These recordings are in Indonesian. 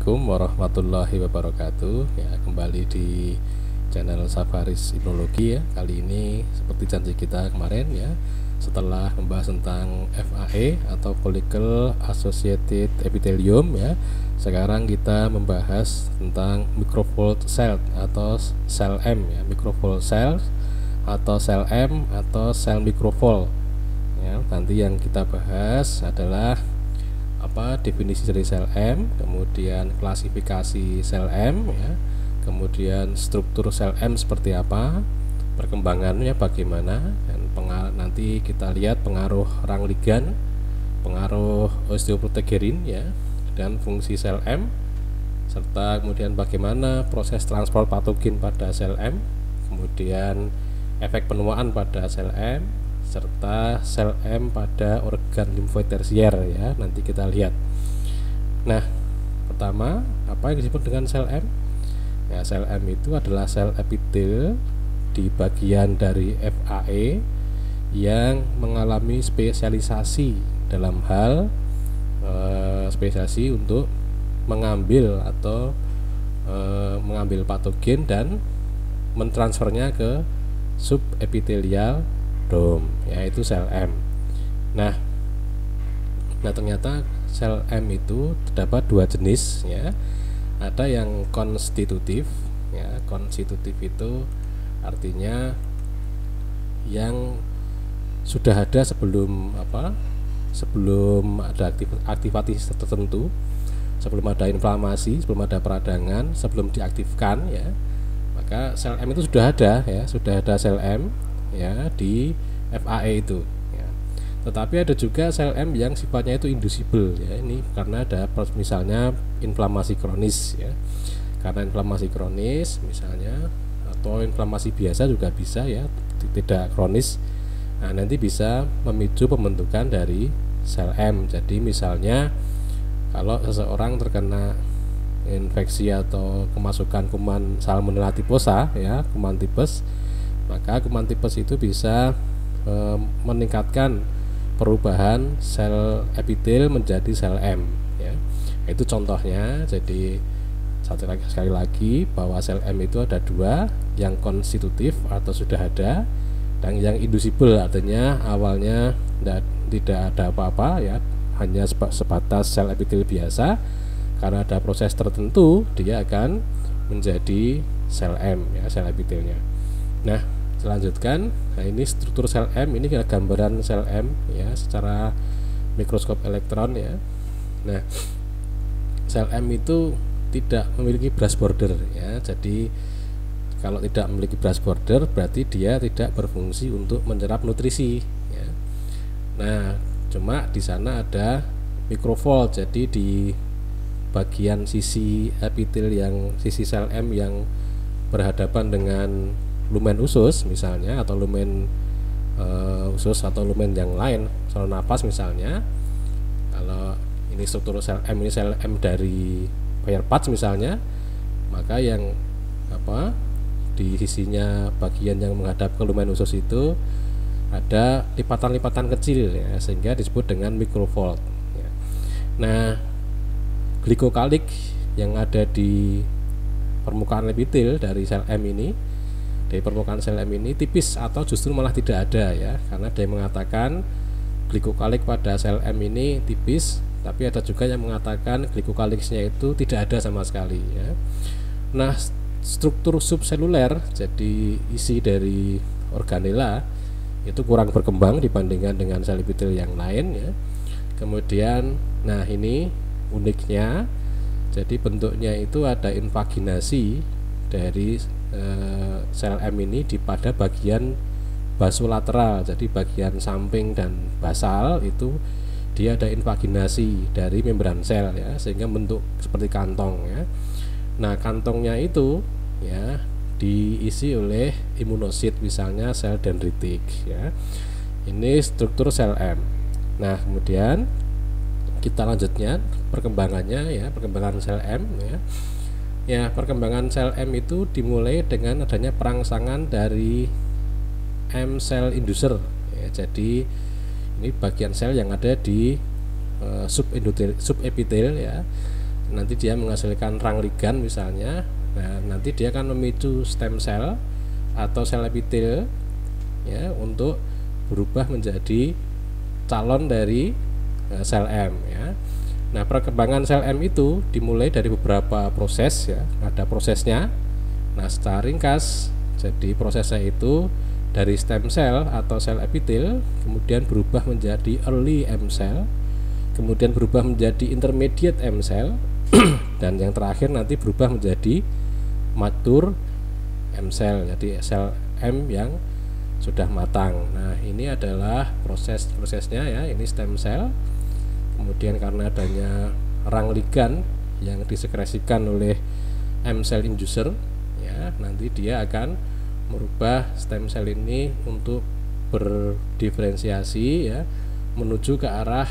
Assalamualaikum warahmatullahi wabarakatuh. Ya, kembali di channel Safaris Imunologi ya. Kali ini seperti janji kita kemarin ya, setelah membahas tentang FAE atau Follicle Associated Epithelium ya, sekarang kita membahas tentang microfold cell atau sel M ya, microfold cell atau sel M atau sel microfold ya. Nanti yang kita bahas adalah definisi dari sel M, kemudian klasifikasi sel M ya, kemudian struktur sel M seperti apa, perkembangannya bagaimana, dan nanti kita lihat pengaruh rang ligan, pengaruh osteoprotegerin ya, dan fungsi sel M, serta kemudian bagaimana proses transport patogen pada sel M, kemudian efek penuaan pada sel M, serta sel M pada organ limfoid tersier ya, nanti kita lihat. Nah, pertama, apa yang disebut dengan sel M? Ya, sel M itu adalah sel epitel di bagian dari FAE yang mengalami spesialisasi dalam hal spesialisasi untuk mengambil atau mengambil patogen dan mentransfernya ke subepitelial dome, yaitu sel M. Nah ternyata sel M itu terdapat dua jenis ya. Ada yang konstitutif ya. Konstitutif itu artinya yang sudah ada sebelum sebelum ada aktivasi tertentu, sebelum ada inflamasi, sebelum ada peradangan, sebelum diaktifkan ya. Maka sel M itu sudah ada ya, sudah ada sel M ya di FAE itu ya. Tetapi ada juga sel M yang sifatnya itu inducible ya, ini karena ada misalnya inflamasi kronis ya, karena inflamasi kronis misalnya, atau inflamasi biasa juga bisa ya, tidak kronis. Nah, nanti bisa memicu pembentukan dari sel M. Jadi misalnya kalau seseorang terkena infeksi atau kemasukan kuman Salmonella typhosa ya, kuman tipes, maka kuman tipes itu bisa meningkatkan perubahan sel epitel menjadi sel M ya. Itu contohnya. Jadi sekali lagi bahwa sel M itu ada dua, yang konstitutif atau sudah ada, dan yang inducible artinya awalnya tidak ada apa-apa ya, hanya sebatas sel epitel biasa. Karena ada proses tertentu dia akan menjadi sel M ya, sel epitelnya. Nah, selanjutkan, nah ini struktur sel M, ini gambaran sel M ya secara mikroskop elektron ya. Nah, sel M itu tidak memiliki brush border ya. Jadi kalau tidak memiliki brush border berarti dia tidak berfungsi untuk menyerap nutrisi ya. Nah, cuma di sana ada microfold, jadi di bagian sisi epitel yang sisi sel M yang berhadapan dengan lumen usus misalnya, atau lumen usus atau lumen yang lain, saluran napas misalnya. Kalau ini struktur sel M, ini sel M dari Peyerpatz misalnya, maka yang di sisinya bagian yang menghadap ke lumen usus itu ada lipatan-lipatan kecil ya, sehingga disebut dengan microfold ya. Nah, glikokalik yang ada di permukaan epitel dari sel M ini, dari permukaan sel M ini tipis atau justru malah tidak ada ya, karena ada yang mengatakan glikokalik pada sel M ini tipis, tapi ada juga yang mengatakan glikokaliknya itu tidak ada sama sekali ya. Nah, struktur subseluler, jadi isi dari organela itu kurang berkembang dibandingkan dengan sel epitel yang lain ya. Kemudian, nah ini uniknya, jadi bentuknya itu ada invaginasi dari sel M ini pada bagian basolateral, jadi bagian samping dan basal itu dia ada invaginasi dari membran sel ya, sehingga bentuk seperti kantong ya. Nah, kantongnya itu ya diisi oleh imunosit, misalnya sel dendritik ya. Ini struktur sel M. Nah, kemudian kita lanjutnya perkembangannya ya, perkembangan sel M ya. Ya, perkembangan sel M itu dimulai dengan adanya perangsangan dari M cell inducer ya. Jadi ini bagian sel yang ada di subepitel ya. nanti dia menghasilkan rang ligan misalnya. Nah, nanti dia akan memicu stem cell atau sel epitel ya untuk berubah menjadi calon dari sel M ya. Nah, perkembangan sel M itu dimulai dari beberapa proses ya, ada prosesnya. Nah, secara ringkas, jadi prosesnya itu dari stem cell atau sel epitel, kemudian berubah menjadi early M cell, kemudian berubah menjadi intermediate M cell, dan yang terakhir nanti berubah menjadi mature M cell, jadi sel M yang sudah matang. Nah, ini adalah prosesnya ya, ini stem cell. Kemudian karena adanya rang ligan yang disekresikan oleh M cell inducer ya, nanti dia akan merubah stem cell ini untuk berdiferensiasi ya, menuju ke arah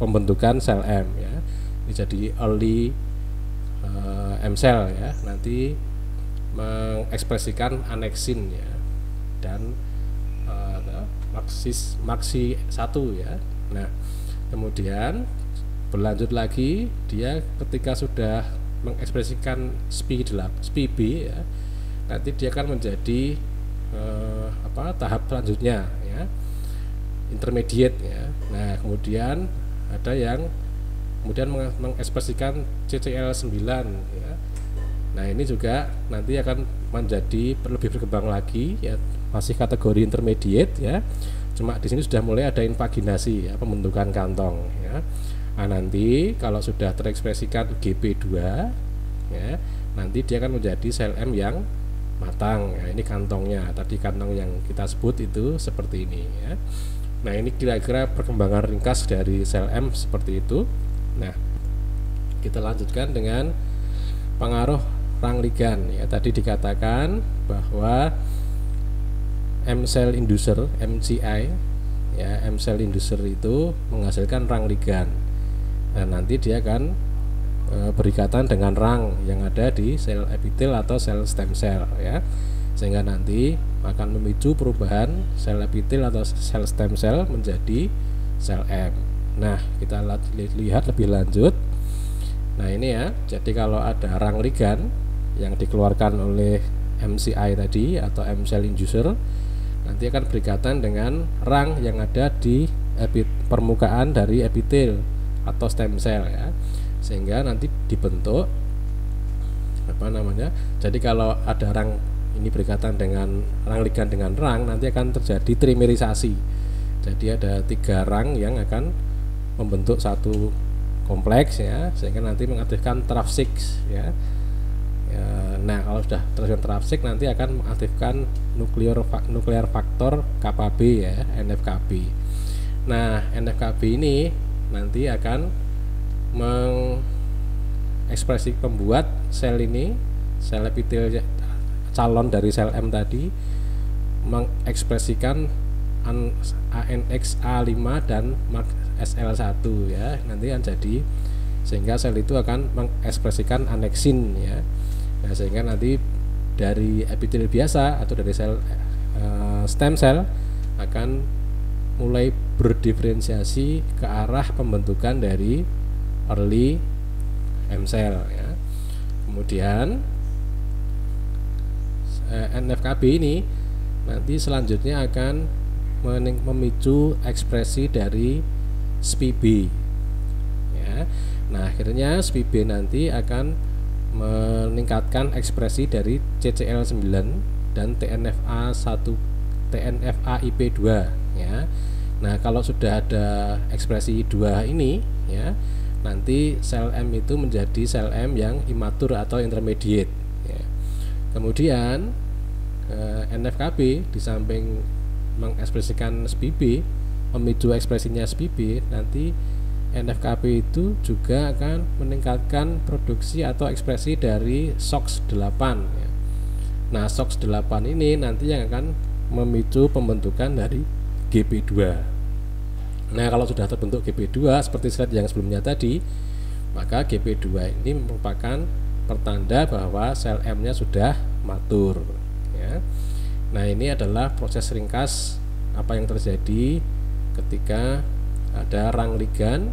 pembentukan sel M ya. Ini jadi early M cell ya, nanti mengekspresikan aneksin ya, dan maksi 1 ya. Nah, kemudian berlanjut lagi, dia ketika sudah mengekspresikan SPB ya, nanti dia akan menjadi tahap selanjutnya ya, intermediate ya. Nah, kemudian ada yang kemudian mengekspresikan CCL9 ya. Nah, ini juga nanti akan menjadi lebih berkembang lagi ya, masih kategori intermediate ya. Cuma di sini sudah mulai ada invaginasi ya, pembentukan kantong ya. Nah, nanti kalau sudah terekspresikan GP2 ya, nanti dia akan menjadi sel M yang matang ya. Ini kantongnya, tadi kantong yang kita sebut itu seperti ini ya. Nah, ini kira-kira perkembangan ringkas dari sel M seperti itu. Nah, kita lanjutkan dengan pengaruh rang ligan ya. Tadi dikatakan bahwa M cell inducer, MCI ya, M cell inducer itu menghasilkan rang ligan. Nah, nanti dia akan berikatan dengan rang yang ada di sel epitel atau sel stem cell ya, sehingga nanti akan memicu perubahan sel epitel atau sel stem cell menjadi sel M. Nah, kita lihat lebih lanjut. Nah, ini ya, jadi kalau ada rang ligan yang dikeluarkan oleh MCI tadi atau M cell inducer, nanti akan berikatan dengan rang yang ada di permukaan dari epitel atau stem cell ya, sehingga nanti dibentuk jadi kalau ada rang ini berikatan dengan rang ligan dengan rang, nanti akan terjadi trimerisasi. Jadi ada 3 rang yang akan membentuk satu kompleks ya, sehingga nanti mengaktifkan TRAF6 ya. Nah, kalau sudah terjadi TRAF6 nanti akan mengaktifkan nuklear faktor KPB ya, NFKB. Nah, NFKB ini nanti akan mengekspresi pembuat sel ini, sel epitel calon dari sel M tadi, mengekspresikan ANX-A5 dan SL1 ya. Nanti akan jadi, sehingga sel itu akan mengekspresikan aneksin ya. Nah, sehingga nanti dari epitel biasa atau dari sel stem cell akan mulai berdiferensiasi ke arah pembentukan dari early M cell ya. Kemudian NFKB ini nanti selanjutnya akan memicu ekspresi dari SPB ya. Nah, akhirnya SPB nanti akan meningkatkan ekspresi dari CCL9 dan TNFA-IP2 ya. Nah, kalau sudah ada ekspresi 2 ini ya, nanti sel M itu menjadi sel M yang imatur atau intermediate ya. Kemudian NFKB di samping mengekspresikan SPB, memicu ekspresinya SPB, nanti NFKB itu juga akan meningkatkan produksi atau ekspresi dari SOX8 ya. Nah, SOX8 ini nanti yang akan memicu pembentukan dari GP2. Nah, kalau sudah terbentuk GP2 seperti slide yang sebelumnya tadi, maka GP2 ini merupakan pertanda bahwa sel M-nya sudah matur ya. Nah, ini adalah proses ringkas apa yang terjadi ketika ada rang ligan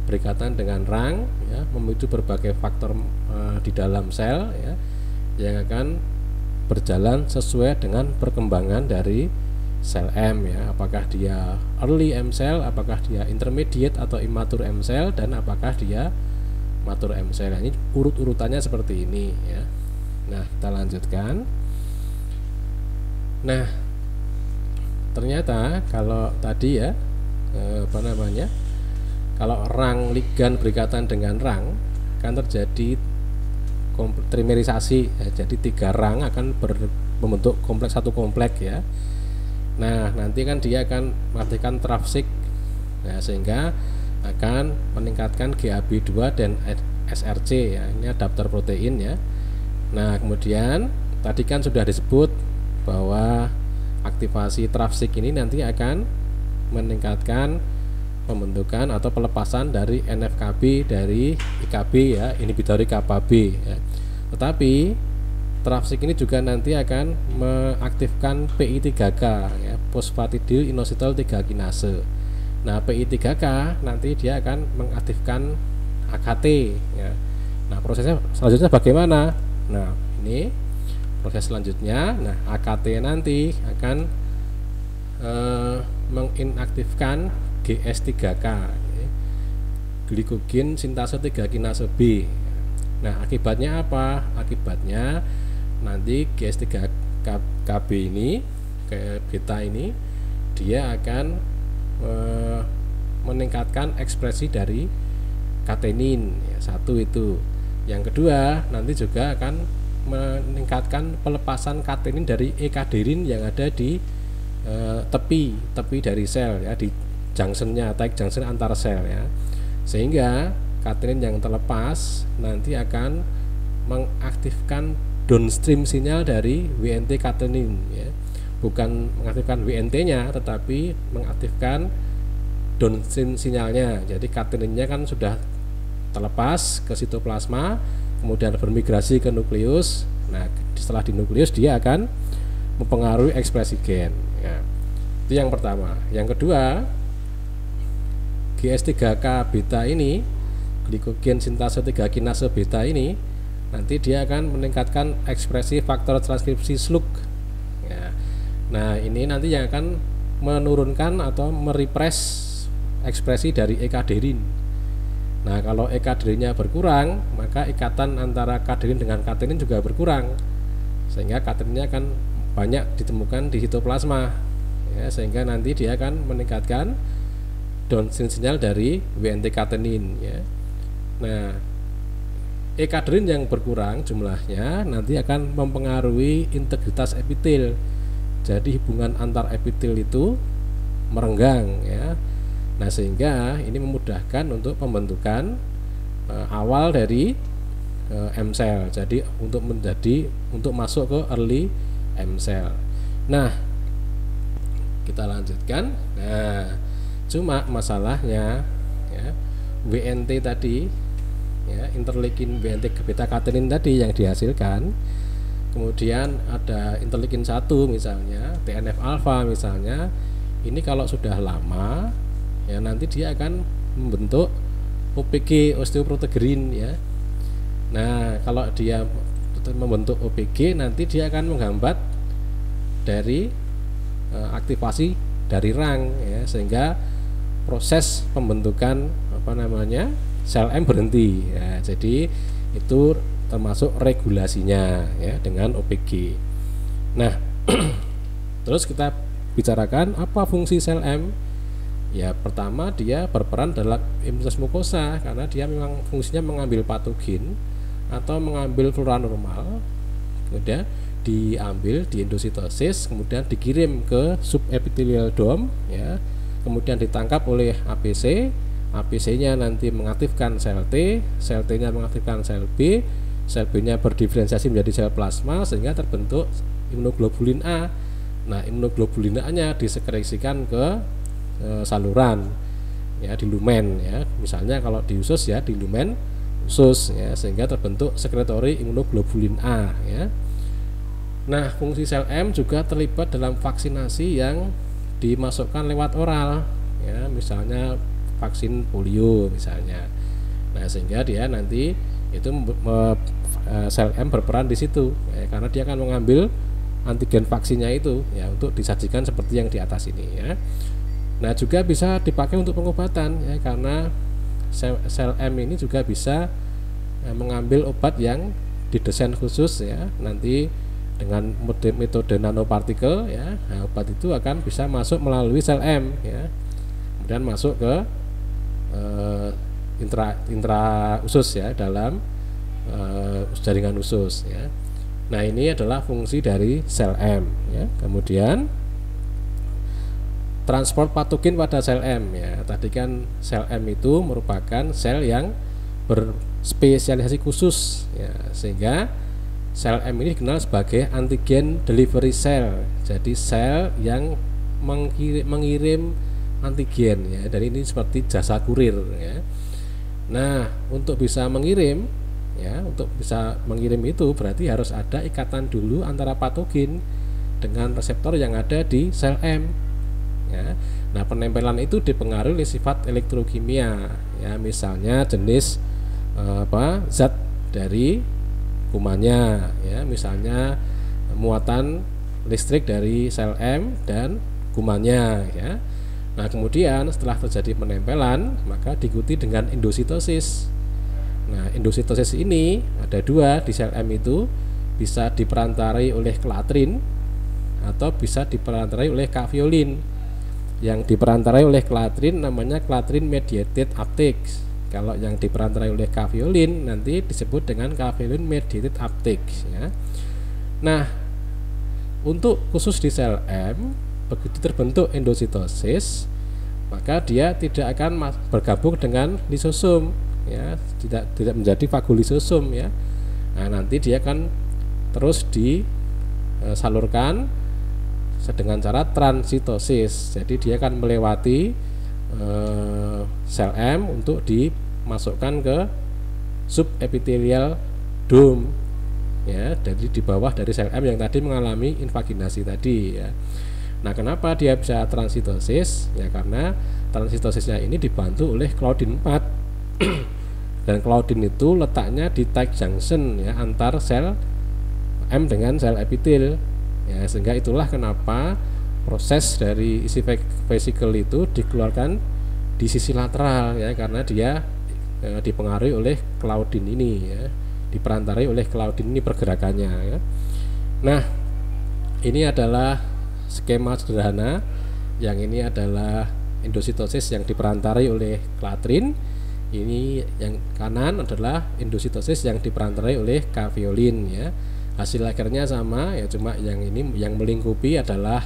berikatan dengan rang, ya, memicu berbagai faktor di dalam sel, ya, yang akan berjalan sesuai dengan perkembangan dari sel M, ya, apakah dia early M cell, apakah dia intermediate atau immature M cell, dan apakah dia mature M cell. Ini urut-urutannya seperti ini, ya. Nah, kita lanjutkan. Nah, ternyata kalau tadi, ya, kalau rang ligan berikatan dengan rang kan terjadi trimerisasi, ya, jadi 3 rang akan membentuk kompleks satu kompleks, ya. Nah, nanti kan dia akan mengaktifkan trafsik, nah, sehingga akan meningkatkan GAB2 dan SRC, ya, ini adaptor protein, ya. Nah, kemudian tadi kan sudah disebut bahwa aktivasi trafsik ini nanti akan meningkatkan pembentukan atau pelepasan dari NF-kB dari IKB, ya, inhibitory kappa B, ya. Tetapi trafsik ini juga nanti akan mengaktifkan PI3K, ya, phosphatidyl inositol 3 kinase. Nah, PI3K nanti dia akan mengaktifkan AKT, ya. Nah, prosesnya selanjutnya bagaimana? Nah, ini proses selanjutnya. Nah, AKT nanti akan menginaktifkan GS3K, ya, glikogen sintase 3 kinase B. Nah, akibatnya apa? Akibatnya nanti GS3KB ini, kayak beta ini, dia akan meningkatkan ekspresi dari katenin, ya, satu itu. Yang kedua, nanti juga akan meningkatkan pelepasan katenin dari ekaderin yang ada di tepi dari sel, ya, di junctionnya, tight junction antar sel, ya, sehingga katenin yang terlepas nanti akan mengaktifkan downstream sinyal dari WNT katenin, ya, bukan mengaktifkan WNT-nya tetapi mengaktifkan downstream sinyalnya. Jadi kateninnya kan sudah terlepas ke sitoplasma, kemudian bermigrasi ke nukleus. Nah, setelah di nukleus dia akan mempengaruhi ekspresi gen, ya. Itu yang pertama. Yang kedua, GS3K beta ini, glikogen sintase 3 kinase beta ini, nanti dia akan meningkatkan ekspresi faktor transkripsi SLUG, ya. Nah, ini nanti yang akan menurunkan atau merepress ekspresi dari ekaderin. Nah, kalau ekaderinnya berkurang, maka ikatan antara kaderin dengan katenin juga berkurang, sehingga katerinnya akan banyak ditemukan di sitoplasma, ya, sehingga nanti dia akan meningkatkan downstream sinyal dari WNT katenin, ya. Nah, ekaderin yang berkurang jumlahnya nanti akan mempengaruhi integritas epitel. Jadi hubungan antar epitel itu merenggang, ya. Nah, sehingga ini memudahkan untuk pembentukan awal dari M cell. Jadi untuk masuk ke early M cell. Nah, kita lanjutkan. Nah, cuma masalahnya, ya, WNT tadi, ya, interleukin WNT beta katenin tadi yang dihasilkan, kemudian ada interleukin 1 misalnya, TNF alpha misalnya, ini kalau sudah lama, ya, nanti dia akan membentuk OPG, osteoprotegerin, ya. Nah, kalau dia membentuk OPG, nanti dia akan menghambat dari aktivasi dari rang, ya, sehingga proses pembentukan sel M berhenti, ya. Jadi itu termasuk regulasinya, ya, dengan OPG. Nah, terus kita bicarakan apa fungsi sel M. Ya, pertama dia berperan dalam imunitas mukosa karena dia memang fungsinya mengambil patogen atau mengambil flora normal, kemudian diambil di endositosis, kemudian dikirim ke subepithelial dome, ya, kemudian ditangkap oleh APC. APC-nya nanti mengaktifkan sel T, sel T-nya mengaktifkan sel B, sel B-nya berdiferensiasi menjadi sel plasma sehingga terbentuk imunoglobulin A. Nah, imunoglobulin A-nya disekresikan ke saluran, ya, di lumen, ya. Misalnya kalau di usus, ya, di lumen usus, ya, sehingga terbentuk sekretori imunoglobulin A, ya. Nah, fungsi sel M juga terlibat dalam vaksinasi yang dimasukkan lewat oral, ya, misalnya vaksin polio misalnya. Nah, sehingga dia nanti itu sel M berperan di situ ya, karena dia akan mengambil antigen vaksinnya itu ya untuk disajikan seperti yang di atas ini ya. Nah, juga bisa dipakai untuk pengobatan ya, karena sel M ini juga bisa mengambil obat yang didesain khusus ya, nanti dengan metode nanopartikel ya. Nah, obat itu akan bisa masuk melalui sel M ya, kemudian masuk ke intra usus ya, dalam jaringan usus ya. Nah, ini adalah fungsi dari sel M ya. Kemudian transport patogen pada sel M ya. Tadi kan sel M itu merupakan sel yang berspesialisasi khusus ya, sehingga sel M ini dikenal sebagai antigen delivery cell. Jadi sel yang mengirim antigen ya. Dan ini seperti jasa kurir ya. Nah, untuk bisa mengirim ya, untuk bisa mengirim itu berarti harus ada ikatan dulu antara patogen dengan reseptor yang ada di sel M ya. Nah, penempelan itu dipengaruhi oleh sifat elektrokimia ya, misalnya jenis zat dari kumannya ya, misalnya muatan listrik dari sel M dan kumannya ya. Nah, kemudian setelah terjadi penempelan maka diikuti dengan endositosis. Nah, endositosis ini ada dua di sel M itu, bisa diperantarai oleh klatrin atau bisa diperantarai oleh kaviolin. Yang diperantarai oleh klatrin namanya klatrin mediated uptake. Kalau yang diperantarai oleh kaviolin nanti disebut dengan kaviolin mediated uptake ya. Nah, untuk khusus di sel M, begitu terbentuk endositosis maka dia tidak akan bergabung dengan lisosom ya, tidak menjadi fagolisosom ya. Nah, nanti dia akan terus disalurkan dengan cara transitosis. Jadi dia akan melewati sel M untuk dimasukkan ke subepithelial dome ya, jadi di bawah dari sel M yang tadi mengalami invaginasi tadi ya. Nah, kenapa dia bisa transitosis? Ya karena transitosisnya ini dibantu oleh Claudin 4 dan Claudin itu letaknya di tight junction ya, antar sel M dengan sel epithel ya, sehingga itulah kenapa proses dari isi vesikel itu dikeluarkan di sisi lateral ya, karena dia dipengaruhi oleh Claudin ini ya, diperantarai oleh Claudin ini pergerakannya ya. Nah, ini adalah skema sederhana. Yang ini adalah endositosis yang diperantarai oleh klatrin. Ini yang kanan adalah endositosis yang diperantarai oleh kaviolin ya. Hasil akhirnya sama ya, cuma yang ini yang melingkupi adalah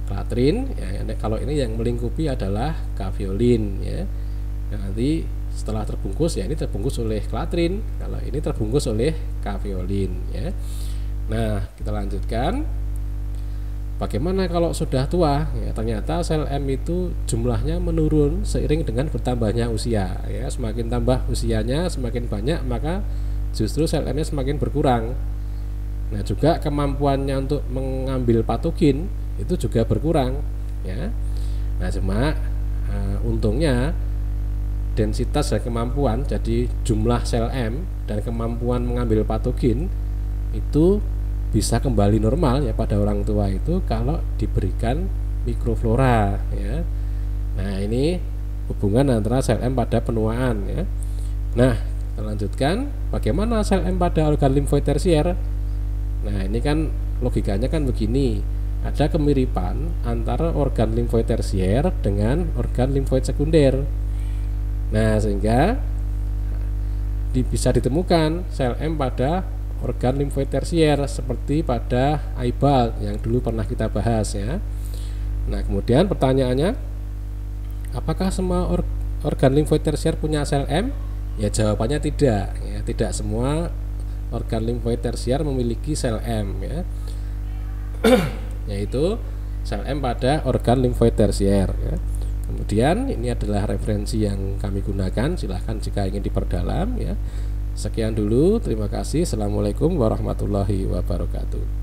klatrin ya. Kalau ini yang melingkupi adalah kaviolin ya. Nah, nanti setelah terbungkus ya, ini terbungkus oleh klatrin, kalau ini terbungkus oleh kaviolin ya. Nah, kita lanjutkan. Bagaimana kalau sudah tua? Ya, ternyata sel M itu jumlahnya menurun seiring dengan bertambahnya usia. Ya, semakin tambah usianya, semakin banyak, maka justru sel M-nya semakin berkurang. Nah, juga kemampuannya untuk mengambil patogen itu juga berkurang. Ya, nah cuma untungnya densitas dan kemampuan, jadi jumlah sel M dan kemampuan mengambil patogen itu bisa kembali normal ya pada orang tua itu kalau diberikan mikroflora ya. Nah, ini hubungan antara sel M pada penuaan ya. Nah, kita lanjutkan bagaimana sel M pada organ limfoid tersier. Nah, ini kan logikanya kan begini, ada kemiripan antara organ limfoid tersier dengan organ limfoid sekunder. Nah, sehingga bisa ditemukan sel M pada organ limfoid tersier seperti pada Eibald yang dulu pernah kita bahas ya. Nah, kemudian pertanyaannya, apakah semua organ limfoid tersier punya sel M? Ya, jawabannya tidak ya, tidak semua organ limfoid tersier memiliki sel M ya. Yaitu sel M pada organ limfoid tersier ya. Kemudian ini adalah referensi yang kami gunakan, silahkan jika ingin diperdalam ya. Sekian dulu, terima kasih. Assalamualaikum warahmatullahi wabarakatuh.